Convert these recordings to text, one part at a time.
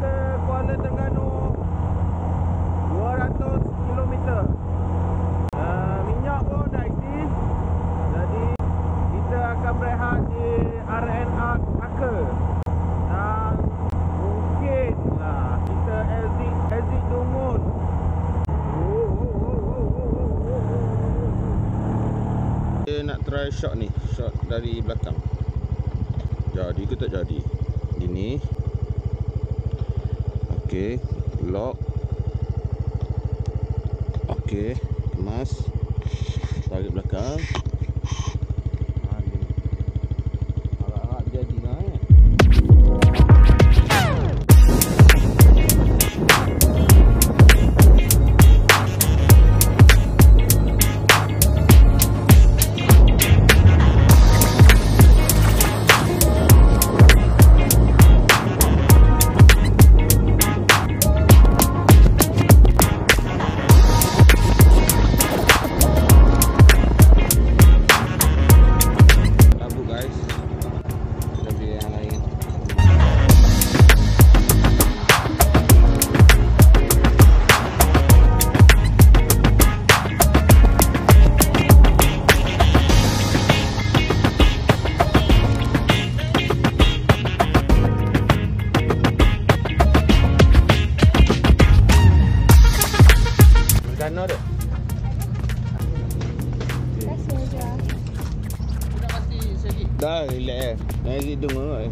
ke Kuala Terengganu 200 km. Minyak pun dah isi. Jadi kita akan berehat di RNA Melaka. Dan mungkinlah kita exit Dungun. Dia nak try shot ni, shot dari belakang. Jadi ke tak jadi? Gini. Okey, lock. Okey, kemas. Tarik belakang. Gini. Harap-harap jadi lah Dana tu. Rasa je. Dah pasti sedikit. Dah relax dari Dungun oi.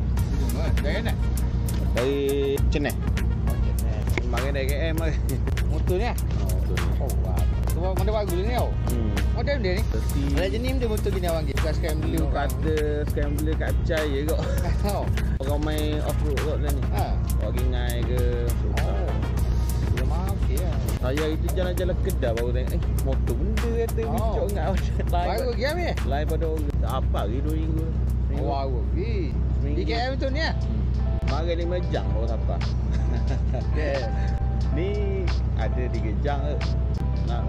Dari mana? Dari Ceneh. Oh, Ceneh. Kemarin dari KM oi. Motor ni ah? Betul. Oh, wah. Sebab mana bagus ni tau. Model dia ni. Ada jenis dia motor gini abang. Bukan scrambler Lu kata scrambler kat percaya kok. Oh. Orang main off-road kot lah ni. Ha. Orang ringai ke. Oh. Dia mahal okey lah. Saya itu jalan-jalan Kedah baru tengok motor benda kata bincuk ingat Baru game ni? lain pada orang. Apa hari 2 minggu. Oh, baru pergi. Di KM tu ni ah? Mari 5 jam baru sampai. Ni ada 3 jam ke. Nak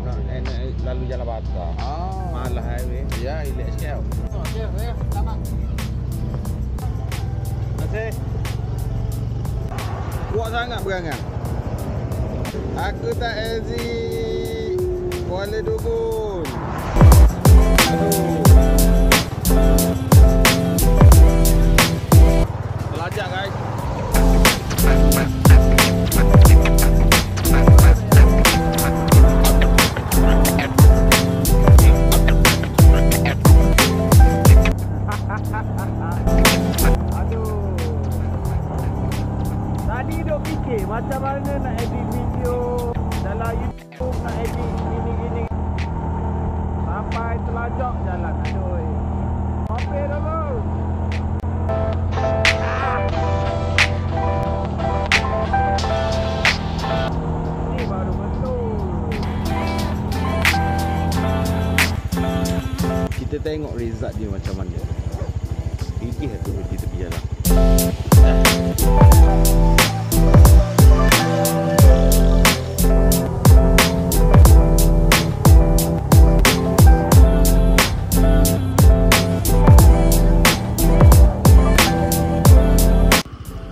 lalu jalan patah. Oh. Malah highway. Ya, relax sikit tau. Oh, ya, selamat. Masih. Kuat sangat berangan. Aku tak exit Kuala Dungun. Aduh. Pelajak guys. Aduh. Tadi duk fikir macam mana nak edit video dalam YouTube, nak edit gini-gini. Sampai terlajak jalan. Aduh. Apa dulu? Ni baru betul. Kita tengok result dia macam mana. Gigih tu di tepi jalan.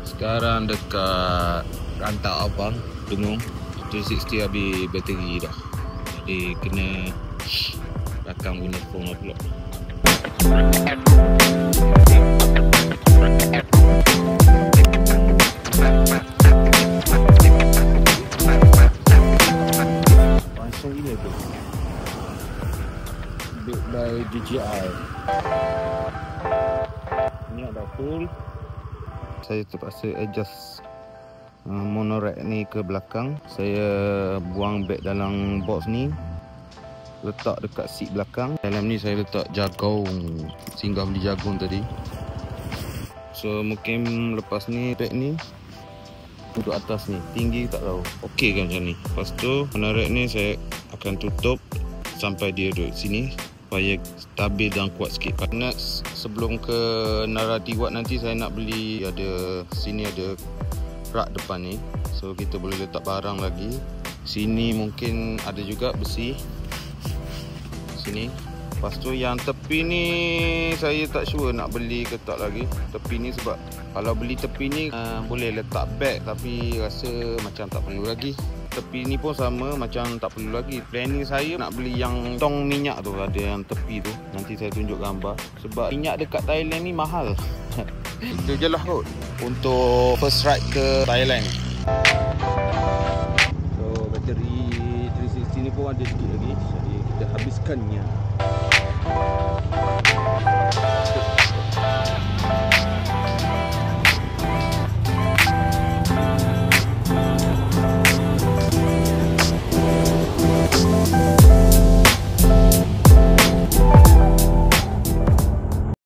Sekarang dekat Rantak Abang, Dungun 360 habis bateri dah. Jadi kena belakang guna phone pula. Langsung gila tu. Built by DJI. Ni ada full. Saya terpaksa adjust monorack ni ke belakang. Saya buang beg dalam box ni, letak dekat seat belakang. Dalam ni saya letak jagung, singgah beli jagung tadi. So mungkin lepas ni beg ni duduk atas ni, tinggi tak tahu. Okey kan macam ni. Lepas tu monorack ni saya akan tutup sampai dia duduk sini supaya stabil dan kuat sikit. Kerana sebelum ke Narati Wat nanti saya nak beli, ada sini ada rak depan ni, so kita boleh letak barang lagi. Sini mungkin ada juga besi sini. Lepas tu yang tepi ni saya tak sure nak beli ke tak lagi. Tepi ni sebab kalau beli tepi ni boleh letak beg, tapi rasa macam tak perlu lagi. Tepi ni pun sama, macam tak perlu lagi. Planning saya nak beli yang tong minyak tu, ada yang tepi tu. Nanti saya tunjuk gambar. Sebab minyak dekat Thailand ni mahal. Itu je lah kot untuk first ride ke Thailand. So bateri 360 ni pun ada sikit lagi, jadi kita habiskannya.